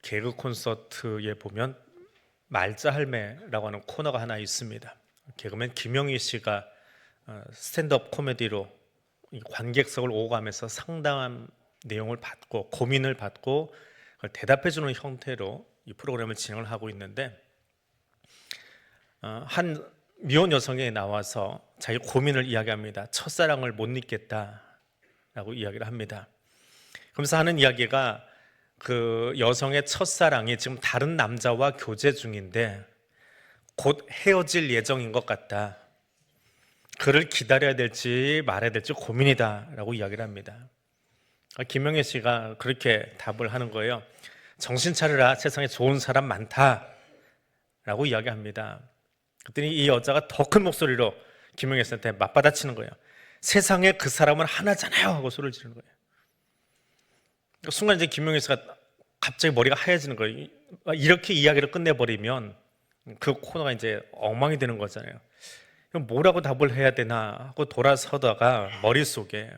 개그 콘서트에 보면 말자 할매라고 하는 코너가 하나 있습니다. 개그맨 김영희 씨가 스탠드업 코미디로 이 관객석을 오가면서 상당한 내용을 받고 고민을 받고 그걸 대답해주는 형태로 이 프로그램을 진행을 하고 있는데, 한 미혼 여성이 나와서 자기 고민을 이야기합니다. 첫사랑을 못 잊겠다라고 이야기를 합니다. 그러면서 하는 이야기가 그 여성의 첫사랑이 지금 다른 남자와 교제 중인데 곧 헤어질 예정인 것 같다. 그를 기다려야 될지 말아야 될지 고민이다 라고 이야기를 합니다. 김영애 씨가 그렇게 답을 하는 거예요. 정신 차려라, 세상에 좋은 사람 많다 라고 이야기합니다. 그랬더니 이 여자가 더 큰 목소리로 김영애 씨한테 맞받아치는 거예요. 세상에 그 사람은 하나잖아요 하고 소리를 지르는 거예요. 순간 이제 김영애 씨가 갑자기 머리가 하얘지는 거예요. 이렇게 이야기를 끝내버리면 그 코너가 이제 엉망이 되는 거잖아요. 뭐라고 답을 해야 되나 하고 돌아서다가 머릿속에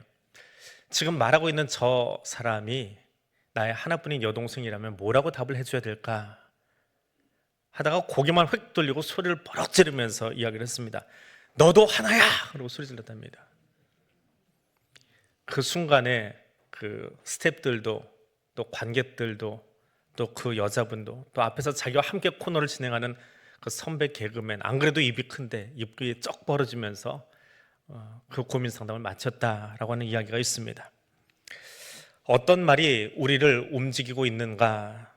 지금 말하고 있는 저 사람이 나의 하나뿐인 여동생이라면 뭐라고 답을 해줘야 될까 하다가 고개만 휙 돌리고 소리를 버럭 지르면서 이야기를 했습니다. 너도 하나야! 그러고 소리 질렀답니다. 그 순간에 그 스태프들도 또 관객들도 또 그 여자분도 또 앞에서 자기와 함께 코너를 진행하는 그 선배 개그맨, 안 그래도 입이 큰데 입이 쩍 벌어지면서 그 고민 상담을 마쳤다라고 하는 이야기가 있습니다. 어떤 말이 우리를 움직이고 있는가,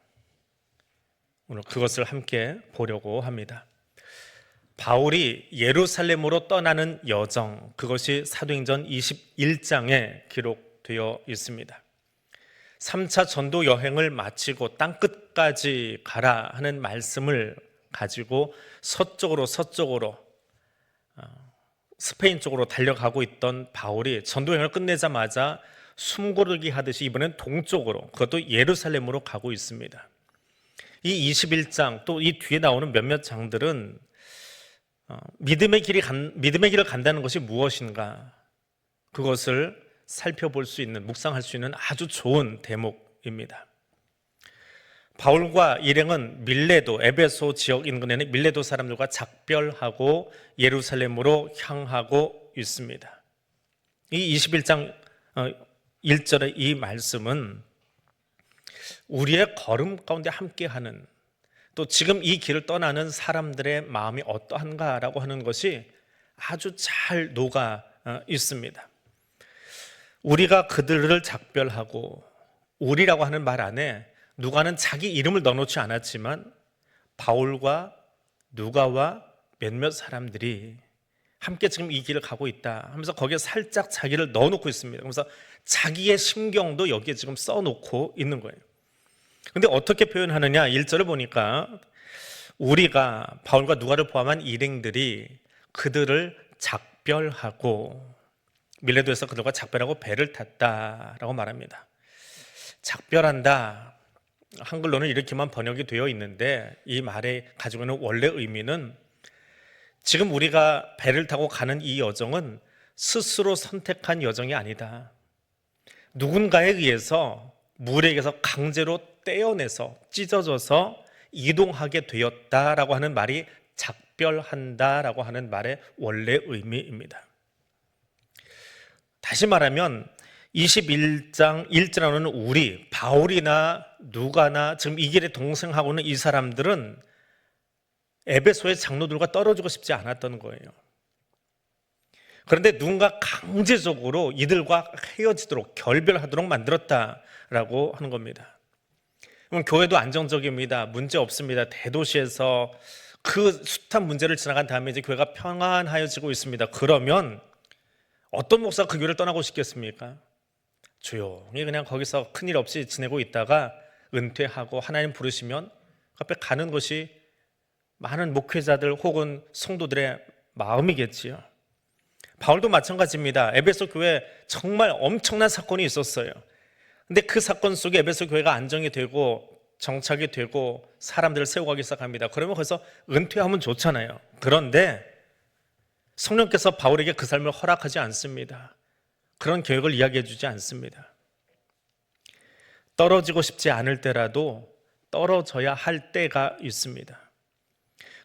오늘 그것을 함께 보려고 합니다. 바울이 예루살렘으로 떠나는 여정, 그것이 사도행전 21장에 기록되어 있습니다. 3차 전도 여행을 마치고 땅끝까지 가라 하는 말씀을 가지고 서쪽으로 스페인 쪽으로 달려가고 있던 바울이 전도여행을 끝내자마자 숨고르기 하듯이 이번엔 동쪽으로, 그것도 예루살렘으로 가고 있습니다. 이 21장 또 이 뒤에 나오는 몇몇 장들은 믿음의 길을 간다는 것이 무엇인가, 그것을 살펴볼 수 있는, 묵상할 수 있는 아주 좋은 대목입니다. 바울과 일행은 밀레도, 에베소 지역 인근에는 밀레도 사람들과 작별하고 예루살렘으로 향하고 있습니다. 이 21장 1절의 이 말씀은 우리의 걸음 가운데 함께하는, 또 지금 이 길을 떠나는 사람들의 마음이 어떠한가라고 하는 것이 아주 잘 녹아 있습니다. 우리가 그들을 작별하고, 우리라고 하는 말 안에 누가는 자기 이름을 넣어놓지 않았지만 바울과 누가와 몇몇 사람들이 함께 지금 이 길을 가고 있다 하면서 거기에 살짝 자기를 넣어놓고 있습니다. 그래서 자기의 심경도 여기에 지금 써놓고 있는 거예요. 근데 어떻게 표현하느냐, 1절을 보니까 우리가, 바울과 누가를 포함한 일행들이 그들을 작별하고, 밀레도에서 그들과 작별하고 배를 탔다라고 말합니다. 작별한다, 한글로는 이렇게만 번역이 되어 있는데 이 말에 가지고 있는 원래 의미는 지금 우리가 배를 타고 가는 이 여정은 스스로 선택한 여정이 아니다. 누군가에 의해서 물에게서 강제로 떼어내서 찢어져서 이동하게 되었다라고 하는 말이 작별한다라고 하는 말의 원래 의미입니다. 다시 말하면 21장 1절에는 우리, 바울이나 누가나 지금 이 길에 동행하고는 이 사람들은 에베소의 장로들과 떨어지고 싶지 않았던 거예요. 그런데 누군가 강제적으로 이들과 헤어지도록, 결별하도록 만들었다라고 하는 겁니다. 그럼 교회도 안정적입니다. 문제 없습니다. 대도시에서 그 숱한 문제를 지나간 다음에 이제 교회가 평안하여지고 있습니다. 그러면 어떤 목사가 그 교회를 떠나고 싶겠습니까? 조용히 그냥 거기서 큰일 없이 지내고 있다가 은퇴하고 하나님 부르시면 그 앞에 가는 것이 많은 목회자들 혹은 성도들의 마음이겠지요. 바울도 마찬가지입니다. 에베소 교회에 정말 엄청난 사건이 있었어요. 근데 그 사건 속에 에베소 교회가 안정이 되고 정착이 되고 사람들을 세워가기 시작합니다. 그러면 거기서 은퇴하면 좋잖아요. 그런데 성령께서 바울에게 그 삶을 허락하지 않습니다. 그런 계획을 이야기해 주지 않습니다. 떨어지고 싶지 않을 때라도 떨어져야 할 때가 있습니다.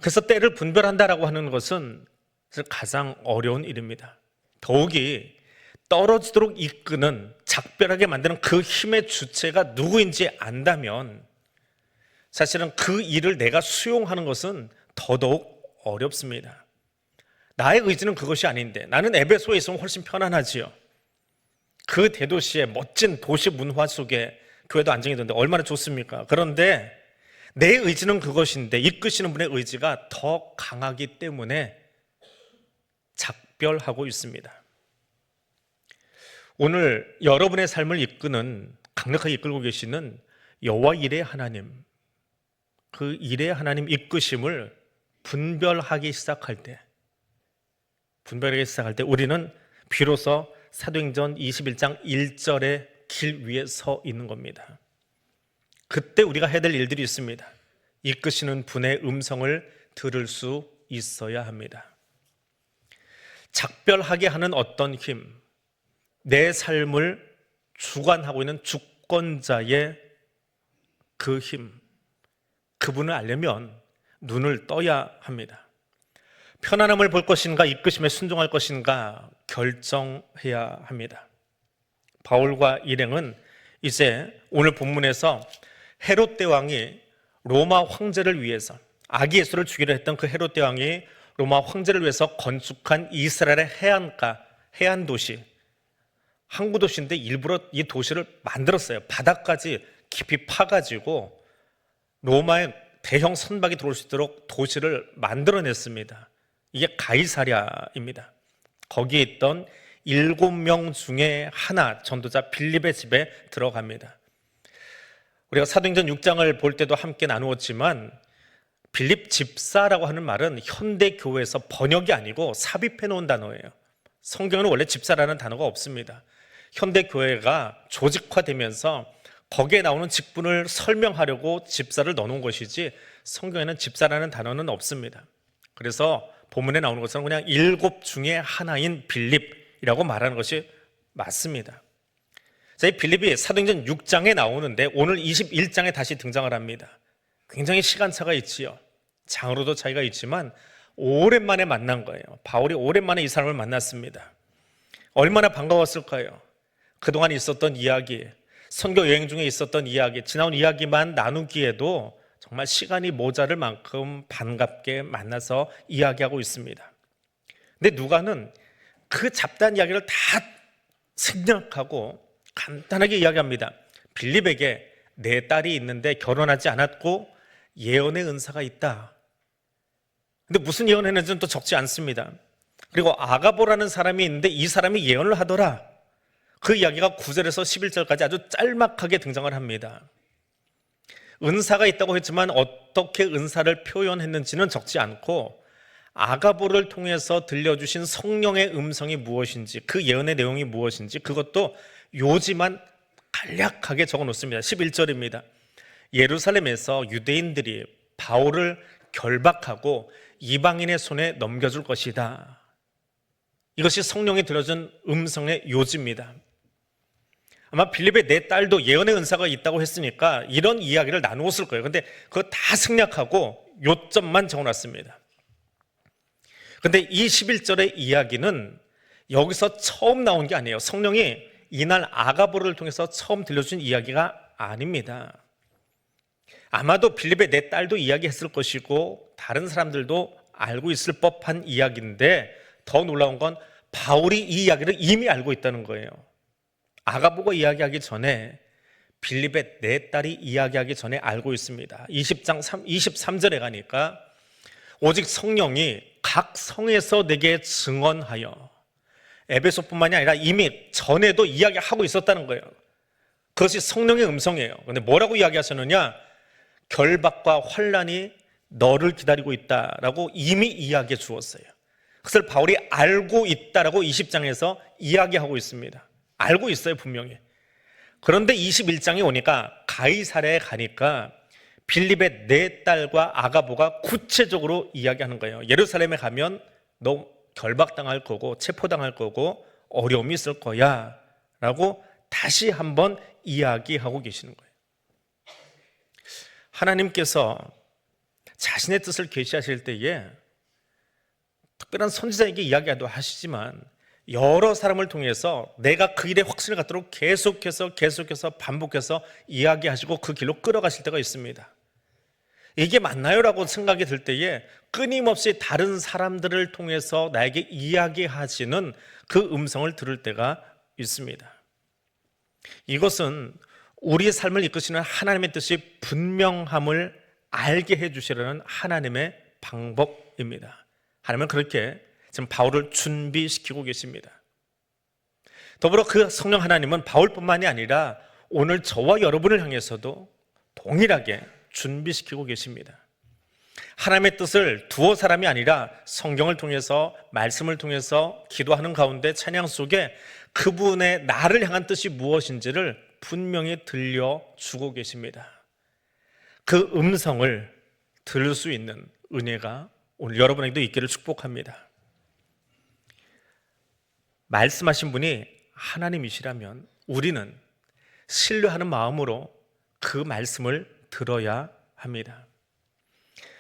그래서 때를 분별한다라고 하는 것은 가장 어려운 일입니다. 더욱이 떨어지도록 이끄는, 작별하게 만드는 그 힘의 주체가 누구인지 안다면 사실은 그 일을 내가 수용하는 것은 더더욱 어렵습니다. 나의 의지는 그것이 아닌데 나는 에베소에 있으면 훨씬 편안하지요. 그 대도시의 멋진 도시 문화 속에 교회도 안정이 되는데 얼마나 좋습니까? 그런데 내 의지는 그것인데 이끄시는 분의 의지가 더 강하기 때문에 작별하고 있습니다. 오늘 여러분의 삶을 이끄는, 강력하게 이끌고 계시는 여호와 일의 하나님, 그 일의 하나님 이끄심을 분별하기 시작할 때 우리는 비로소 사도행전 21장 1절의 길 위에 서 있는 겁니다. 그때 우리가 해야 될 일들이 있습니다. 이끄시는 분의 음성을 들을 수 있어야 합니다. 작별하게 하는 어떤 힘, 내 삶을 주관하고 있는 주권자의 그 힘, 그분을 알려면 눈을 떠야 합니다. 편안함을 볼 것인가, 이끄심에 순종할 것인가 결정해야 합니다. 바울과 일행은 이제 오늘 본문에서 헤롯 대왕이 로마 황제를 위해서, 아기 예수를 죽이려 했던 그 헤롯 대왕이 로마 황제를 위해서 건축한 이스라엘의 해안가, 해안 도시, 항구 도시인데 일부러 이 도시를 만들었어요. 바닥까지 깊이 파가지고 로마의 대형 선박이 들어올 수 있도록 도시를 만들어냈습니다. 이게 가이사랴입니다. 거기에 있던 7명 중에 하나, 전도자 빌립의 집에 들어갑니다. 우리가 사도행전 6장을 볼 때도 함께 나누었지만 빌립 집사라고 하는 말은 현대 교회에서 번역이 아니고 삽입해 놓은 단어예요. 성경에는 원래 집사라는 단어가 없습니다. 현대 교회가 조직화되면서 거기에 나오는 직분을 설명하려고 집사를 넣어놓은 것이지 성경에는 집사라는 단어는 없습니다. 그래서 본문에 나오는 것은 그냥 7 중에 하나인 빌립이라고 말하는 것이 맞습니다. 이 빌립이 사도행전 6장에 나오는데 오늘 21장에 다시 등장을 합니다. 굉장히 시간차가 있지요. 장으로도 차이가 있지만 오랜만에 만난 거예요. 바울이 오랜만에 이 사람을 만났습니다. 얼마나 반가웠을까요? 그동안 있었던 이야기, 선교 여행 중에 있었던 이야기, 지나온 이야기만 나누기에도 정말 시간이 모자랄 만큼 반갑게 만나서 이야기하고 있습니다. 근데 누가는 그 잡다한 이야기를 다 생략하고 간단하게 이야기합니다. 빌립에게 내 딸이 있는데 결혼하지 않았고 예언의 은사가 있다. 근데 무슨 예언을 했는지는 또 적지 않습니다. 그리고 아가보라는 사람이 있는데 이 사람이 예언을 하더라. 그 이야기가 9절에서 11절까지 아주 짤막하게 등장을 합니다. 은사가 있다고 했지만 어떻게 은사를 표현했는지는 적지 않고 아가보를 통해서 들려주신 성령의 음성이 무엇인지, 그 예언의 내용이 무엇인지 그것도 요지만 간략하게 적어놓습니다. 11절입니다. 예루살렘에서 유대인들이 바울을 결박하고 이방인의 손에 넘겨줄 것이다. 이것이 성령이 들려준 음성의 요지입니다. 아마 빌립의 내 딸도 예언의 은사가 있다고 했으니까 이런 이야기를 나누었을 거예요. 근데 그거 다 생략하고 요점만 적어놨습니다. 근데 이 11절의 이야기는 여기서 처음 나온 게 아니에요. 성령이 이날 아가보를 통해서 처음 들려준 이야기가 아닙니다. 아마도 빌립의 내 딸도 이야기했을 것이고 다른 사람들도 알고 있을 법한 이야기인데 더 놀라운 건 바울이 이 이야기를 이미 알고 있다는 거예요. 아가보가 이야기하기 전에 빌립의 내 딸이 이야기하기 전에 알고 있습니다. 20장 23절에 가니까 오직 성령이 각 성에서 내게 증언하여, 에베소뿐만이 아니라 이미 전에도 이야기하고 있었다는 거예요. 그것이 성령의 음성이에요. 그런데 뭐라고 이야기하셨느냐? 결박과 환난이 너를 기다리고 있다라고 이미 이야기해 주었어요. 그것을 바울이 알고 있다라고 20장에서 이야기하고 있습니다. 알고 있어요, 분명히. 그런데 21장에 오니까 가이사랴에 가니까 빌립의 네 딸과 아가보가 구체적으로 이야기하는 거예요. 예루살렘에 가면 너 결박당할 거고 체포당할 거고 어려움이 있을 거야 라고 다시 한번 이야기하고 계시는 거예요. 하나님께서 자신의 뜻을 계시하실 때에 특별한 선지자에게 이야기도 하시지만 여러 사람을 통해서 내가 그 일에 확신을 갖도록 계속해서 반복해서 이야기하시고 그 길로 끌어가실 때가 있습니다. 이게 맞나요? 라고 생각이 들 때에 끊임없이 다른 사람들을 통해서 나에게 이야기하시는 그 음성을 들을 때가 있습니다. 이것은 우리의 삶을 이끄시는 하나님의 뜻이 분명함을 알게 해주시려는 하나님의 방법입니다. 하나님은 그렇게 지금 바울을 준비시키고 계십니다. 더불어 그 성령 하나님은 바울뿐만이 아니라 오늘 저와 여러분을 향해서도 동일하게 준비시키고 계십니다. 하나님의 뜻을 두어 사람이 아니라 성경을 통해서, 말씀을 통해서 기도하는 가운데 찬양 속에 그분의 나를 향한 뜻이 무엇인지를 분명히 들려주고 계십니다. 그 음성을 들을 수 있는 은혜가 오늘 여러분에게도 있기를 축복합니다. 말씀하신 분이 하나님이시라면 우리는 신뢰하는 마음으로 그 말씀을 들어야 합니다.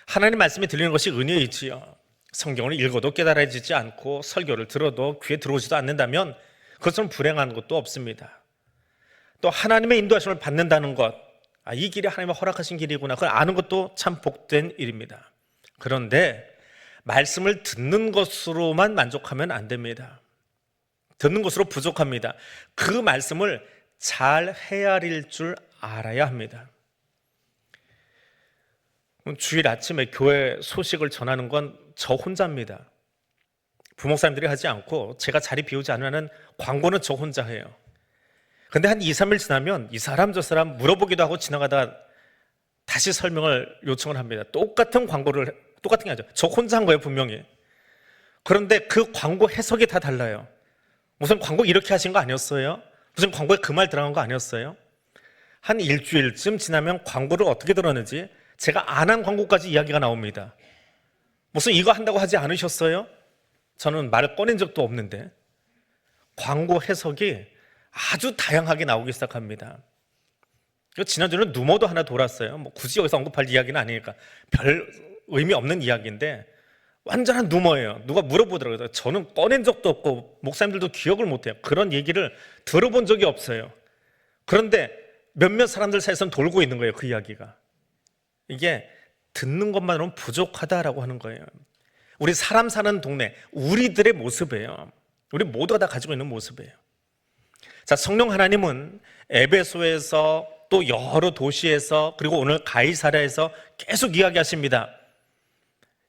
하나님 말씀이 들리는 것이 은혜이지요. 성경을 읽어도 깨달아지지 않고 설교를 들어도 귀에 들어오지도 않는다면 그것은 불행한 것도 없습니다. 또 하나님의 인도하심을 받는다는 것, 이 길이 하나님이 허락하신 길이구나, 그걸 아는 것도 참 복된 일입니다. 그런데 말씀을 듣는 것으로만 만족하면 안 됩니다. 듣는 것으로 부족합니다. 그 말씀을 잘 헤아릴 줄 알아야 합니다. 주일 아침에 교회 소식을 전하는 건 저 혼자입니다. 부목사님들이 하지 않고 제가 자리 비우지 않으면 광고는 저 혼자 해요. 근데 한 2, 3일 지나면 이 사람 저 사람 물어보기도 하고 지나가다가 다시 설명을 요청을 합니다. 똑같은 광고를, 똑같은 게 아니죠. 저 혼자 한 거예요, 분명히. 그런데 그 광고 해석이 다 달라요. 무슨 광고 이렇게 하신 거 아니었어요? 무슨 광고에 그 말 들어간 거 아니었어요? 한 일주일쯤 지나면 광고를 어떻게 들었는지 제가 안 한 광고까지 이야기가 나옵니다. 무슨 이거 한다고 하지 않으셨어요? 저는 말을 꺼낸 적도 없는데 광고 해석이 아주 다양하게 나오기 시작합니다. 지난주는 누모도 하나 돌았어요. 굳이 여기서 언급할 이야기는 아니니까 별 의미 없는 이야기인데 완전한 누모예요. 누가 물어보더라고요. 저는 꺼낸 적도 없고 목사님들도 기억을 못해요. 그런 얘기를 들어본 적이 없어요. 그런데 몇몇 사람들 사이에서는 돌고 있는 거예요, 그 이야기가. 이게 듣는 것만으로는 부족하다라고 하는 거예요. 우리 사람 사는 동네, 우리들의 모습이에요. 우리 모두가 다 가지고 있는 모습이에요. 자, 성령 하나님은 에베소에서 또 여러 도시에서 그리고 오늘 가이사랴에서 계속 이야기하십니다.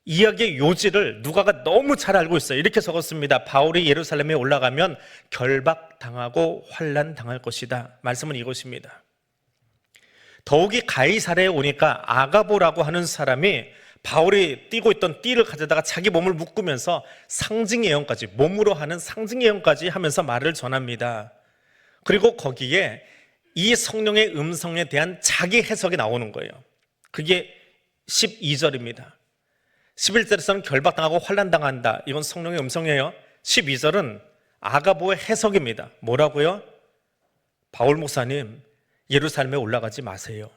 이야기의 요지를 누가가 너무 잘 알고 있어요. 이렇게 적었습니다. 바울이 예루살렘에 올라가면 결박당하고 환난당할 것이다. 말씀은 이것입니다. 더욱이 가이사랴에 오니까 아가보라고 하는 사람이 바울이 띠고 있던 띠를 가져다가 자기 몸을 묶으면서 상징 예언까지, 몸으로 하는 상징 예언까지 하면서 말을 전합니다. 그리고 거기에 이 성령의 음성에 대한 자기 해석이 나오는 거예요. 그게 12절입니다. 11절에서는 결박당하고 환난당한다. 이건 성령의 음성이에요. 12절은 아가보의 해석입니다. 뭐라고요? 바울 목사님, 예루살렘에 올라가지 마세요.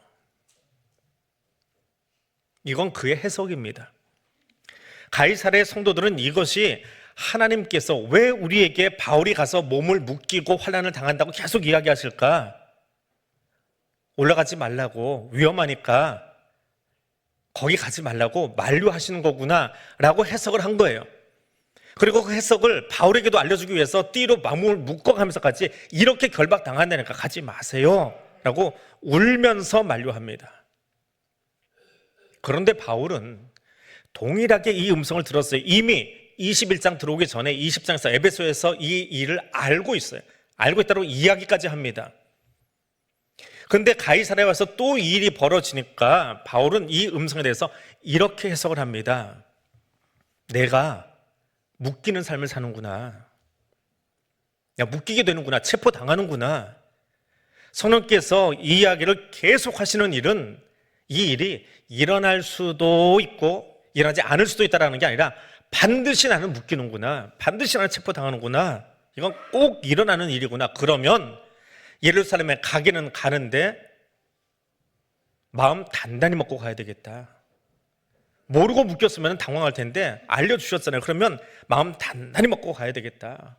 이건 그의 해석입니다. 가이사랴의 성도들은 이것이 하나님께서 왜 우리에게 바울이 가서 몸을 묶이고 환난을 당한다고 계속 이야기하실까? 올라가지 말라고, 위험하니까 거기 가지 말라고 만류하시는 거구나 라고 해석을 한 거예요. 그리고 그 해석을 바울에게도 알려주기 위해서 띠로 마음을 묶어가면서까지 이렇게 결박당한다니까 가지 마세요 라고 울면서 만류합니다. 그런데 바울은 동일하게 이 음성을 들었어요. 이미 21장 들어오기 전에 20장에서 에베소에서 이 일을 알고 있어요. 알고 있다고 이야기까지 합니다. 그런데 가이사랴에 와서 또 이 일이 벌어지니까 바울은 이 음성에 대해서 이렇게 해석을 합니다. 내가 묶이는 삶을 사는구나. 묶이게 되는구나. 체포당하는구나. 성령께서 이 이야기를 계속 하시는 일은 이 일이 일어날 수도 있고 일어나지 않을 수도 있다는 게 아니라 반드시 나는 묶이는구나. 반드시 나는 체포당하는구나. 이건 꼭 일어나는 일이구나. 그러면 예루살렘에 가기는 가는데 마음 단단히 먹고 가야 되겠다. 모르고 묶였으면 당황할 텐데 알려주셨잖아요. 그러면 마음 단단히 먹고 가야 되겠다.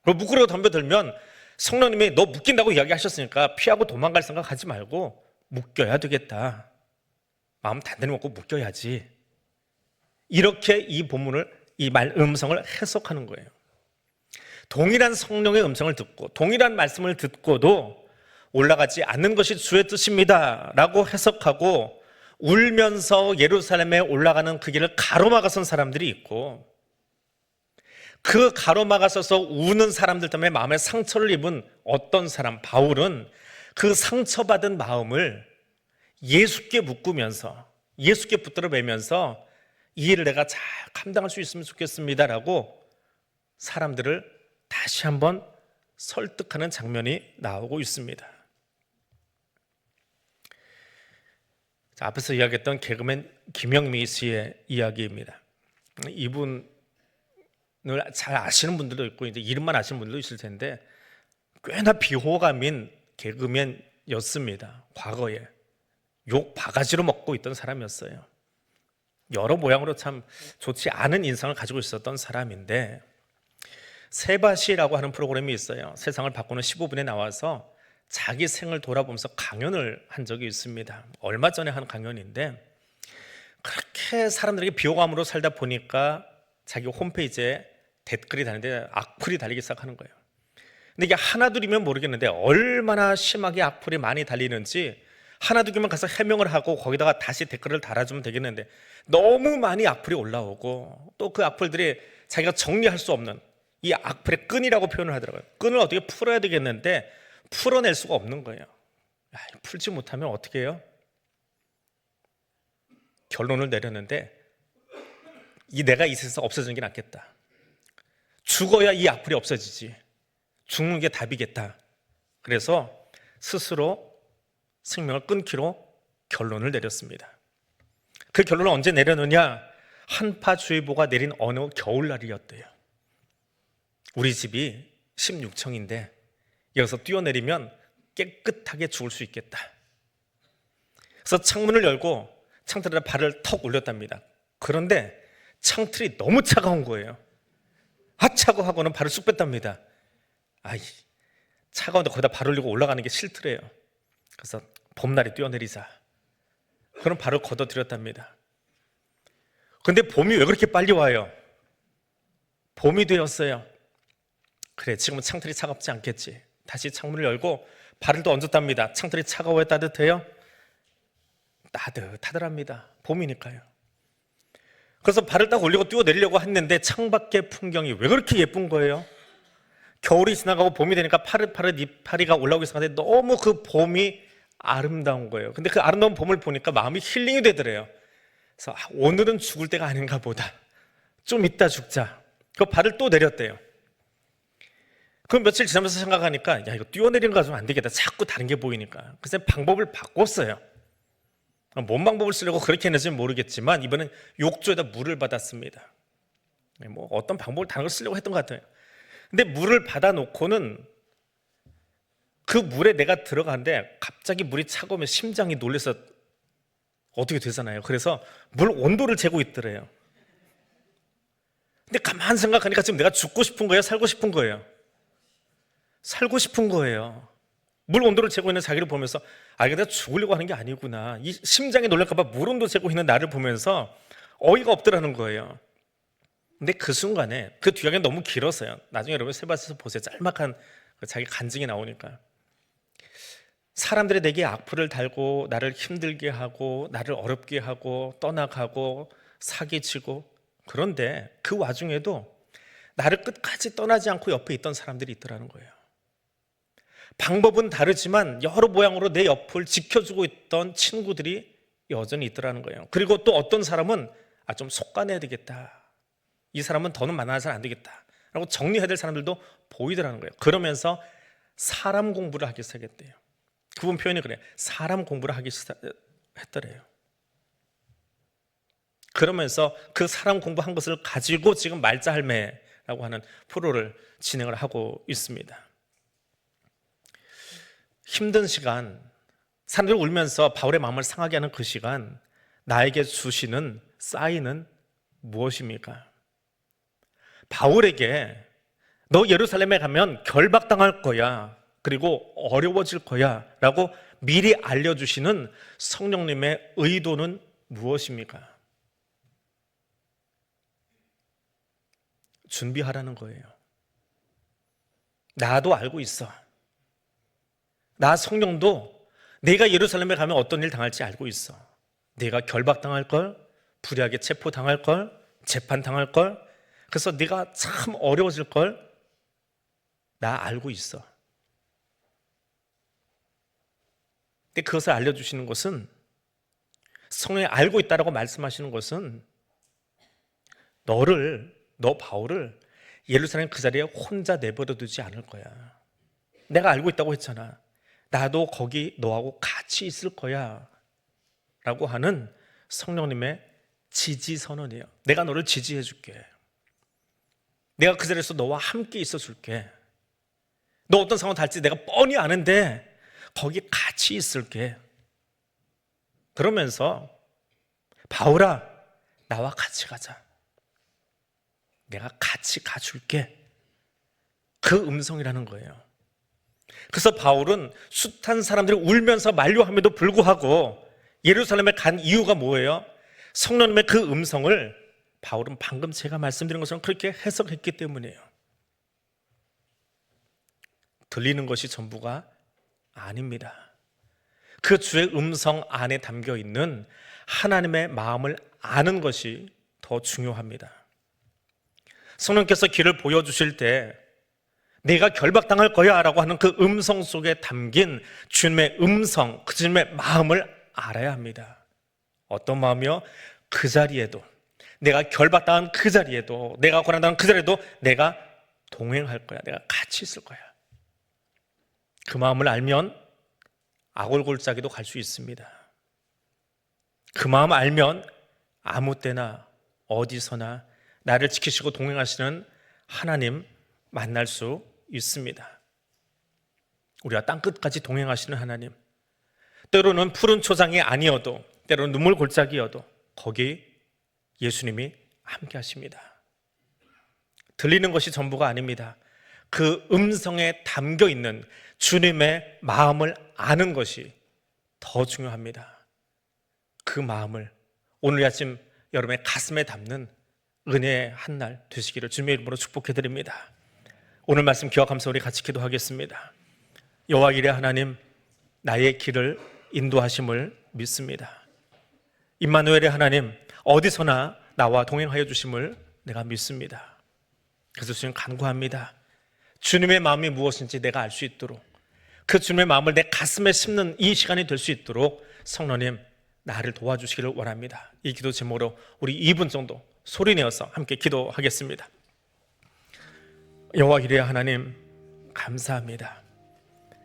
그리고 묶으려고 덤벼들면 성령님이 너 묶인다고 이야기하셨으니까 피하고 도망갈 생각 하지 말고 묶여야 되겠다. 마음 단단히 먹고 묶여야지. 이렇게 이 본문을, 이 음성을 해석하는 거예요. 동일한 성령의 음성을 듣고 동일한 말씀을 듣고도 올라가지 않는 것이 주의 뜻입니다 라고 해석하고 울면서 예루살렘에 올라가는 그 길을 가로막아선 사람들이 있고, 그 가로막아서서 우는 사람들 때문에 마음에 상처를 입은 어떤 사람, 바울은 그 상처받은 마음을 예수께 묶으면서, 예수께 붙들어 매면서 이 일을 내가 잘 감당할 수 있으면 좋겠습니다라고 사람들을 다시 한번 설득하는 장면이 나오고 있습니다. 자, 앞에서 이야기했던 개그맨 김영미 씨의 이야기입니다. 이분을 잘 아시는 분들도 있고 이제 이름만 아시는 분들도 있을 텐데 꽤나 비호감인 개그맨이었습니다. 과거에 욕 바가지로 먹고 있던 사람이었어요. 여러 모양으로 참 좋지 않은 인상을 가지고 있었던 사람인데, 세바시라고 하는 프로그램이 있어요. 세상을 바꾸는 15분에 나와서 자기 생을 돌아보면서 강연을 한 적이 있습니다. 얼마 전에 한 강연인데, 그렇게 사람들에게 비호감으로 살다 보니까 자기 홈페이지에 댓글이 달리는데 악플이 달리기 시작하는 거예요. 근데 이게 하나둘이면 모르겠는데 얼마나 심하게 악플이 많이 달리는지 하나둘이면 가서 해명을 하고 거기다가 다시 댓글을 달아주면 되겠는데 너무 많이 악플이 올라오고, 또 그 악플들이 자기가 정리할 수 없는 이 악플의 끈이라고 표현을 하더라고요. 끈을 어떻게 풀어야 되겠는데 풀어낼 수가 없는 거예요. 야, 풀지 못하면 어떻게 해요? 결론을 내렸는데 내가 이 세상에서 없어지는 게 낫겠다. 죽어야 이 악플이 없어지지. 죽는 게 답이겠다. 그래서 스스로 생명을 끊기로 결론을 내렸습니다. 그 결론을 언제 내렸느냐? 한파주의보가 내린 어느 겨울날이었대요. 우리 집이 16층인데 여기서 뛰어내리면 깨끗하게 죽을 수 있겠다. 그래서 창문을 열고 창틀에 발을 턱 올렸답니다. 그런데 창틀이 너무 차가운 거예요. 차고 하고는 발을 쑥 뺐답니다. 차가운데 거기다 발 올리고 올라가는 게 싫더래요. 그래서 봄날에 뛰어내리자. 그럼 발을 걷어들였답니다. 근데 봄이 왜 그렇게 빨리 와요? 봄이 되었어요. 그래, 지금은 창틀이 차갑지 않겠지. 다시 창문을 열고 발을 또 얹었답니다. 창틀이 차가워요? 따뜻해요? 따뜻하더랍니다. 봄이니까요. 그래서 발을 딱 올리고 뛰어내리려고 했는데 창밖의 풍경이 왜 그렇게 예쁜 거예요? 겨울이 지나가고 봄이 되니까 파릇파릇 이파리가 올라오기 시작하는데 너무 그 봄이 아름다운 거예요. 근데 그 아름다운 봄을 보니까 마음이 힐링이 되더래요. 그래서 오늘은 죽을 때가 아닌가 보다. 좀 이따 죽자. 그 발을 또 내렸대요. 그럼 며칠 지나면서 생각하니까 이거 뛰어내리는 거 가지고는 안 되겠다. 자꾸 다른 게 보이니까. 그래서 방법을 바꿨어요. 뭔 방법을 쓰려고 그렇게 했는지는 모르겠지만 이번엔 욕조에다 물을 받았습니다. 뭐 어떤 방법을 다른 걸 쓰려고 했던 것 같아요. 근데 물을 받아놓고는 그 물에 내가 들어가는데 갑자기 물이 차가우면 심장이 놀라서 어떻게 되잖아요. 그래서 물 온도를 재고 있더래요. 근데 가만 생각하니까 지금 내가 죽고 싶은 거예요? 살고 싶은 거예요? 살고 싶은 거예요. 물 온도를 재고 있는 자기를 보면서 이게 내가 죽으려고 하는 게 아니구나. 이 심장이 놀랄까 봐 물 온도 재고 있는 나를 보면서 어이가 없더라는 거예요. 근데 그 순간에 그 뒤이야기는 너무 길었어요. 나중에 여러분 세바시에서 보세요. 짤막한 자기 간증이 나오니까. 사람들이 내게 악플을 달고 나를 힘들게 하고 나를 어렵게 하고 떠나가고 사기치고, 그런데 그 와중에도 나를 끝까지 떠나지 않고 옆에 있던 사람들이 있더라는 거예요. 방법은 다르지만 여러 모양으로 내 옆을 지켜주고 있던 친구들이 여전히 있더라는 거예요. 그리고 또 어떤 사람은 좀 속아내야 되겠다. 이 사람은 더는 만나서는 안 되겠다 라고 정리해야 될 사람들도 보이더라는 거예요. 그러면서 사람 공부를 하기 시작했대요. 그분 표현이 그래요. 사람 공부를 하기 시작했더래요. 그러면서 그 사람 공부한 것을 가지고 지금 말자할매라고 하는 프로를 진행을 하고 있습니다. 힘든 시간, 사람들이 울면서 바울의 마음을 상하게 하는 그 시간, 나에게 주시는 사인은 무엇입니까? 바울에게 너 예루살렘에 가면 결박당할 거야, 그리고 어려워질 거야 라고 미리 알려주시는 성령님의 의도는 무엇입니까? 준비하라는 거예요. 나도 알고 있어. 나 성령도 내가 예루살렘에 가면 어떤 일 당할지 알고 있어. 내가 결박당할 걸, 불의하게 체포당할 걸, 재판당할 걸, 그래서 네가 참 어려워질 걸 나 알고 있어. 근데 그것을 알려주시는 것은, 성령이 알고 있다라고 말씀하시는 것은 너 바울을 예루살렘 그 자리에 혼자 내버려 두지 않을 거야. 내가 알고 있다고 했잖아. 나도 거기 너하고 같이 있을 거야 라고 하는 성령님의 지지 선언이에요. 내가 너를 지지해 줄게. 내가 그 자리에서 너와 함께 있어 줄게. 너 어떤 상황 달지 내가 뻔히 아는데 거기 같이 있을게. 그러면서 바울아, 나와 같이 가자. 내가 같이 가줄게. 그 음성이라는 거예요. 그래서 바울은 숱한 사람들이 울면서 만류함에도 불구하고 예루살렘에 간 이유가 뭐예요? 성령님의 그 음성을 바울은 방금 제가 말씀드린 것처럼 그렇게 해석했기 때문이에요. 들리는 것이 전부가 아닙니다. 그 주의 음성 안에 담겨 있는 하나님의 마음을 아는 것이 더 중요합니다. 성령께서 길을 보여주실 때 내가 결박당할 거야 라고 하는 그 음성 속에 담긴 주님의 음성, 그 주님의 마음을 알아야 합니다. 어떤 마음이요? 그 자리에도, 내가 결박당한 그 자리에도, 내가 고난당한 그 자리에도 내가 동행할 거야. 내가 같이 있을 거야. 그 마음을 알면 아골골짜기도 갈 수 있습니다. 그 마음 알면 아무 때나 어디서나 나를 지키시고 동행하시는 하나님 만날 수 있습니다. 우리가 땅끝까지 동행하시는 하나님, 때로는 푸른 초장이 아니어도, 때로는 눈물 골짜기여도 거기 예수님이 함께 하십니다. 들리는 것이 전부가 아닙니다. 그 음성에 담겨 있는 주님의 마음을 아는 것이 더 중요합니다. 그 마음을 오늘 아침 여러분의 가슴에 담는 은혜의 한 날 되시기를 주님의 이름으로 축복해 드립니다. 오늘 말씀 기억하면서 우리 같이 기도하겠습니다. 여호와 이레 하나님, 나의 길을 인도하심을 믿습니다. 임마누엘의 하나님, 어디서나 나와 동행하여 주심을 내가 믿습니다. 그래서 주님 간구합니다. 주님의 마음이 무엇인지 내가 알 수 있도록, 그 주님의 마음을 내 가슴에 심는 이 시간이 될 수 있도록 성령님 나를 도와주시기를 원합니다. 이 기도 제목으로 우리 2분 정도 소리내어서 함께 기도하겠습니다. 여호와 이레 하나님, 감사합니다.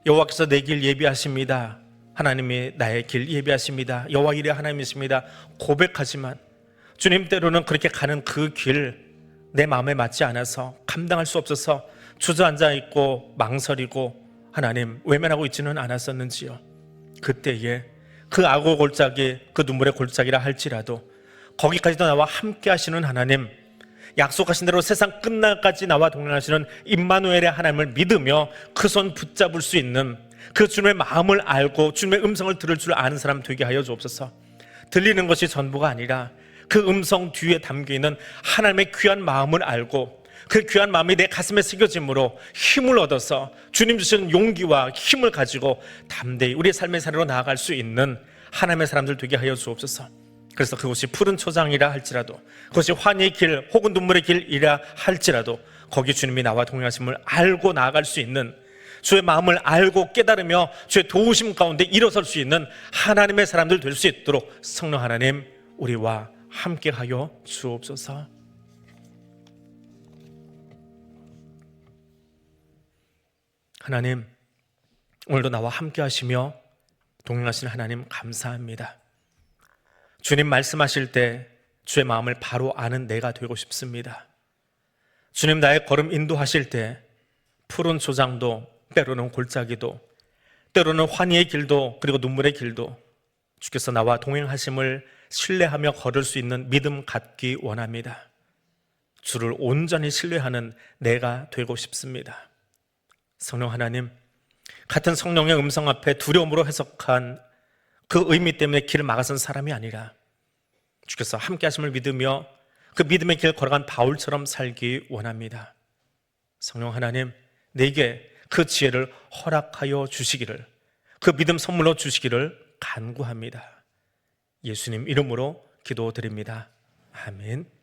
여호와께서 내 길 예비하십니다. 하나님이 나의 길 예비하십니다. 여호와 이레 하나님이십니다. 고백하지만 주님, 때로는 그렇게 가는 그 길 내 마음에 맞지 않아서 감당할 수 없어서 주저앉아 있고 망설이고 하나님 외면하고 있지는 않았었는지요. 그때에 그 악어 골짜기, 그 눈물의 골짜기라 할지라도 거기까지도 나와 함께 하시는 하나님, 약속하신 대로 세상 끝날까지 나와 동행하시는 임마누엘의 하나님을 믿으며 그 손 붙잡을 수 있는, 그 주님의 마음을 알고 주님의 음성을 들을 줄 아는 사람 되게 하여 주옵소서. 들리는 것이 전부가 아니라 그 음성 뒤에 담겨있는 하나님의 귀한 마음을 알고 그 귀한 마음이 내 가슴에 새겨짐으로 힘을 얻어서 주님 주시는 용기와 힘을 가지고 담대히 우리의 삶의 자리로 나아갈 수 있는 하나님의 사람들 되게 하여 주옵소서. 그래서 그곳이 푸른 초장이라 할지라도, 그것이 환희의 길 혹은 눈물의 길이라 할지라도 거기 주님이 나와 동행하심을 알고 나아갈 수 있는, 주의 마음을 알고 깨달으며 주의 도우심 가운데 일어설 수 있는 하나님의 사람들 될 수 있도록 성령 하나님 우리와 함께 하여 주옵소서. 하나님, 오늘도 나와 함께 하시며 동행하시는 하나님 감사합니다. 주님 말씀하실 때 주의 마음을 바로 아는 내가 되고 싶습니다. 주님 나의 걸음 인도하실 때 푸른 초장도 때로는 골짜기도 때로는 환희의 길도 그리고 눈물의 길도 주께서 나와 동행하심을 신뢰하며 걸을 수 있는 믿음 갖기 원합니다. 주를 온전히 신뢰하는 내가 되고 싶습니다. 성령 하나님, 같은 성령의 음성 앞에 두려움으로 해석한 그 의미 때문에 길을 막아선 사람이 아니라 주께서 함께 하심을 믿으며 그 믿음의 길 걸어간 바울처럼 살기 원합니다. 성령 하나님, 내게 그 지혜를 허락하여 주시기를, 그 믿음 선물로 주시기를 간구합니다. 예수님 이름으로 기도드립니다. 아멘.